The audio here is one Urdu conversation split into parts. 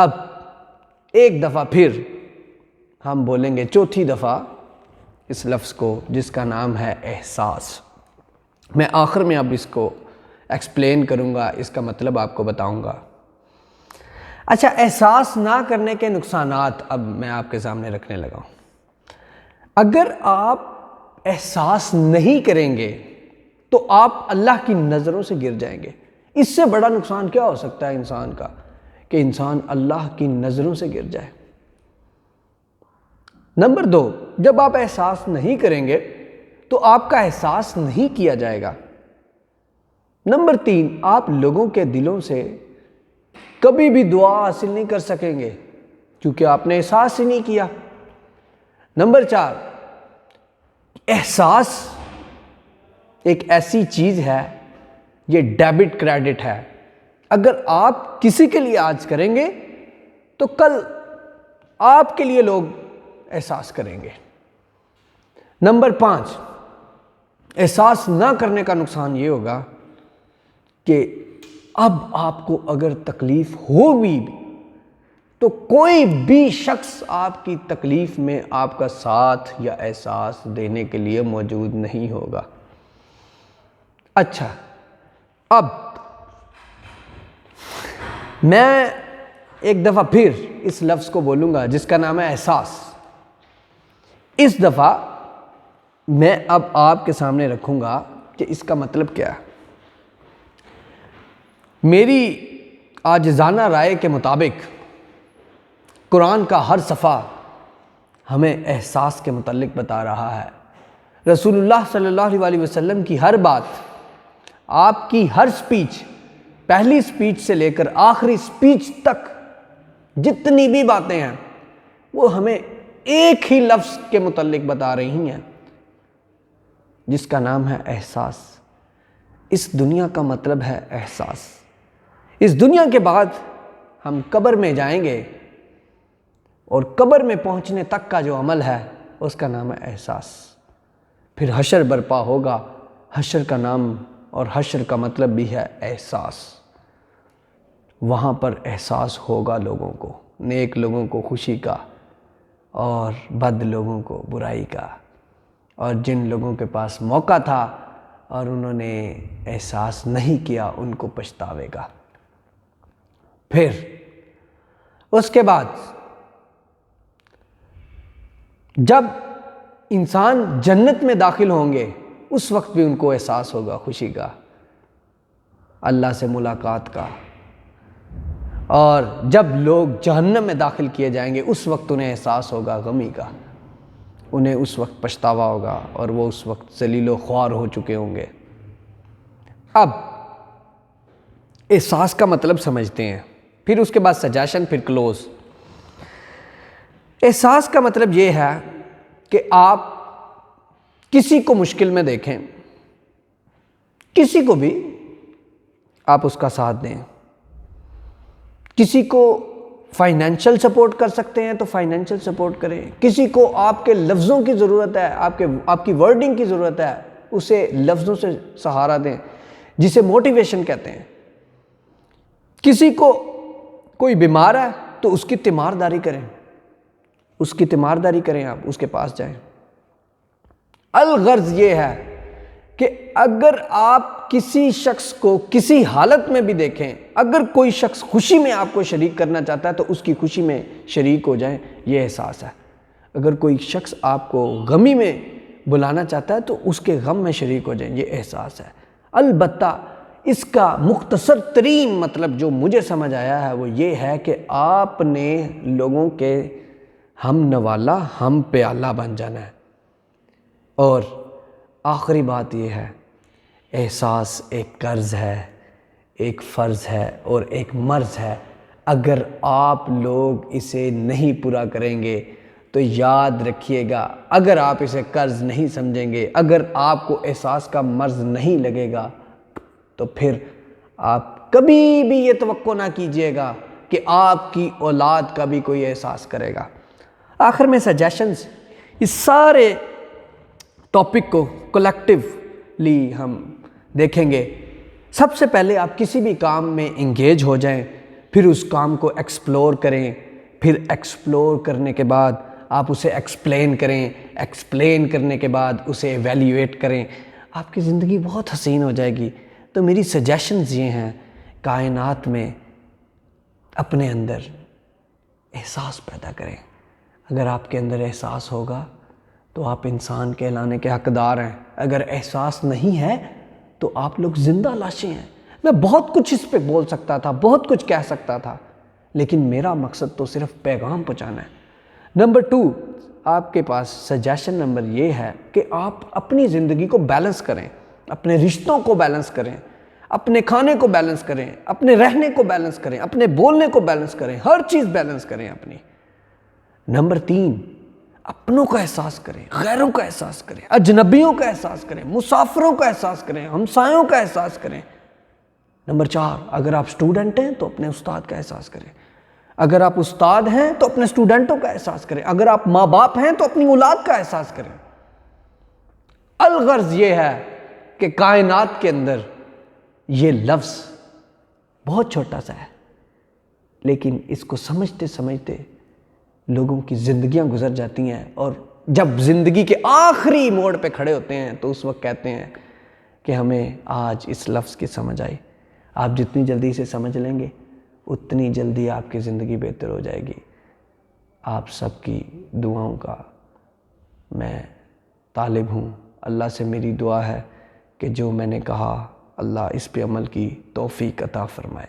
اب ایک دفعہ پھر ہم بولیں گے چوتھی دفعہ اس لفظ کو، جس کا نام ہے احساس۔ میں آخر میں اب اس کو ایکسپلین کروں گا، اس کا مطلب آپ کو بتاؤں گا۔ اچھا، احساس نہ کرنے کے نقصانات اب میں آپ کے سامنے رکھنے لگا ہوں۔ اگر آپ احساس نہیں کریں گے تو آپ اللہ کی نظروں سے گر جائیں گے۔ اس سے بڑا نقصان کیا ہو سکتا ہے انسان کا، کہ انسان اللہ کی نظروں سے گر جائے۔ نمبر 2، جب آپ احساس نہیں کریں گے تو آپ کا احساس نہیں کیا جائے گا۔ نمبر 3، آپ لوگوں کے دلوں سے کبھی بھی دعا حاصل نہیں کر سکیں گے کیونکہ آپ نے احساس ہی نہیں کیا۔ نمبر 4، احساس ایک ایسی چیز ہے، یہ ڈیبٹ کریڈٹ ہے۔ اگر آپ کسی کے لیے آج کریں گے تو کل آپ کے لیے لوگ احساس کریں گے۔ نمبر 5، احساس نہ کرنے کا نقصان یہ ہوگا کہ اب آپ کو اگر تکلیف ہوگی تو کوئی بھی شخص آپ کی تکلیف میں آپ کا ساتھ یا احساس دینے کے لیے موجود نہیں ہوگا۔ اچھا، اب میں ایک دفعہ پھر اس لفظ کو بولوں گا جس کا نام ہے احساس۔ اس دفعہ میں اب آپ کے سامنے رکھوں گا کہ اس کا مطلب کیا ہے۔ میری عاجزانہ رائے کے مطابق قرآن کا ہر صفحہ ہمیں احساس کے متعلق بتا رہا ہے۔ رسول اللہ صلی اللہ علیہ وسلم کی ہر بات، آپ کی ہر سپیچ، پہلی سپیچ سے لے کر آخری سپیچ تک جتنی بھی باتیں ہیں وہ ہمیں ایک ہی لفظ کے متعلق بتا رہی ہیں جس کا نام ہے احساس۔ اس دنیا کا مطلب ہے احساس۔ اس دنیا کے بعد ہم قبر میں جائیں گے اور قبر میں پہنچنے تک کا جو عمل ہے اس کا نام ہے احساس۔ پھر حشر برپا ہوگا، حشر کا نام اور حشر کا مطلب بھی ہے احساس۔ وہاں پر احساس ہوگا لوگوں کو، نیک لوگوں کو خوشی کا اور بد لوگوں کو برائی کا، اور جن لوگوں کے پاس موقع تھا اور انہوں نے احساس نہیں کیا ان کو پچھتاوے گا۔ پھر اس کے بعد جب انسان جنت میں داخل ہوں گے اس وقت بھی ان کو احساس ہوگا خوشی کا، اللہ سے ملاقات کا، اور جب لوگ جہنم میں داخل کیے جائیں گے اس وقت انہیں احساس ہوگا غمی کا، انہیں اس وقت پچھتاوا ہوگا اور وہ اس وقت ذلیل و خوار ہو چکے ہوں گے۔ اب احساس کا مطلب سمجھتے ہیں، پھر اس کے بعد سجیشن، پھر کلوز۔ احساس کا مطلب یہ ہے کہ آپ کسی کو مشکل میں دیکھیں، کسی کو بھی آپ اس کا ساتھ دیں، کسی کو فائنینشل سپورٹ کر سکتے ہیں تو فائنینشل سپورٹ کریں، کسی کو آپ کے لفظوں کی ضرورت ہے، آپ کی ورڈنگ کی ضرورت ہے، اسے لفظوں سے سہارا دیں جسے موٹیویشن کہتے ہیں۔ کسی کو کوئی بیمار ہے تو اس کی تیمارداری کریں، اس کی تیمارداری کریں، آپ اس کے پاس جائیں۔ الغرض یہ ہے کہ اگر آپ کسی شخص کو کسی حالت میں بھی دیکھیں، اگر کوئی شخص خوشی میں آپ کو شریک کرنا چاہتا ہے تو اس کی خوشی میں شریک ہو جائیں، یہ احساس ہے۔ اگر کوئی شخص آپ کو غمی میں بلانا چاہتا ہے تو اس کے غم میں شریک ہو جائیں، یہ احساس ہے۔ البتہ اس کا مختصر ترین مطلب جو مجھے سمجھ آیا ہے وہ یہ ہے کہ آپ نے لوگوں کے ہم نوالا، ہم پیالہ بن جانا ہے۔ اور آخری بات یہ ہے، احساس ایک قرض ہے، ایک فرض ہے اور ایک مرض ہے۔ اگر آپ لوگ اسے نہیں پورا کریں گے تو یاد رکھیے گا، اگر آپ اسے قرض نہیں سمجھیں گے، اگر آپ کو احساس کا مرض نہیں لگے گا تو پھر آپ کبھی بھی یہ توقع نہ کیجیے گا کہ آپ کی اولاد کا بھی کوئی احساس کرے گا۔ آخر میں سجیشنز، اس سارے ٹاپک کو کلیکٹیولی ہم دیکھیں گے۔ سب سے پہلے آپ کسی بھی کام میں انگیج ہو جائیں پھر اس کام کو ایکسپلور کریں، پھر ایکسپلور کرنے کے بعد آپ اسے ایکسپلین کریں، ایکسپلین کرنے کے بعد اسے ایویلیویٹ کریں، آپ کی زندگی بہت حسین ہو جائے گی۔ تو میری سجیشنز یہ ہیں، کائنات میں اپنے اندر احساس پیدا کریں۔ اگر آپ کے اندر احساس ہوگا تو آپ انسان کہلانے کے حقدار ہیں۔ اگر احساس نہیں ہے تو آپ لوگ زندہ لاشیں ہیں۔ میں بہت کچھ اس پہ بول سکتا تھا، بہت کچھ کہہ سکتا تھا، لیکن میرا مقصد تو صرف پیغام پہنچانا ہے۔ نمبر 2، آپ کے پاس سجیشن نمبر یہ ہے کہ آپ اپنی زندگی کو بیلنس کریں، اپنے رشتوں کو بیلنس کریں، اپنے کھانے کو بیلنس کریں، اپنے رہنے کو بیلنس کریں، اپنے بولنے کو بیلنس کریں، ہر چیز بیلنس کریں اپنی۔ نمبر 3، اپنوں کا احساس کریں، غیروں کا احساس کریں، اجنبیوں کا احساس کریں، مسافروں کا احساس کریں، ہمسایوں کا احساس کریں۔ نمبر 4، اگر آپ اسٹوڈنٹ ہیں تو اپنے استاد کا احساس کریں، اگر آپ استاد ہیں تو اپنے اسٹوڈنٹوں کا احساس کریں، اگر آپ ماں باپ ہیں تو اپنی اولاد کا احساس کریں۔ الغرض یہ ہے کہ کائنات کے اندر یہ لفظ بہت چھوٹا سا ہے، لیکن اس کو سمجھتے سمجھتے لوگوں کی زندگیاں گزر جاتی ہیں، اور جب زندگی کے آخری موڑ پہ کھڑے ہوتے ہیں تو اس وقت کہتے ہیں کہ ہمیں آج اس لفظ کی سمجھ آئی۔ آپ جتنی جلدی اسے سمجھ لیں گے اتنی جلدی آپ کی زندگی بہتر ہو جائے گی۔ آپ سب کی دعاؤں کا میں طالب ہوں۔ اللہ سے میری دعا ہے کہ جو میں نے کہا اللہ اس پہ عمل کی توفیق عطا فرمائے۔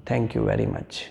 Thank you very much.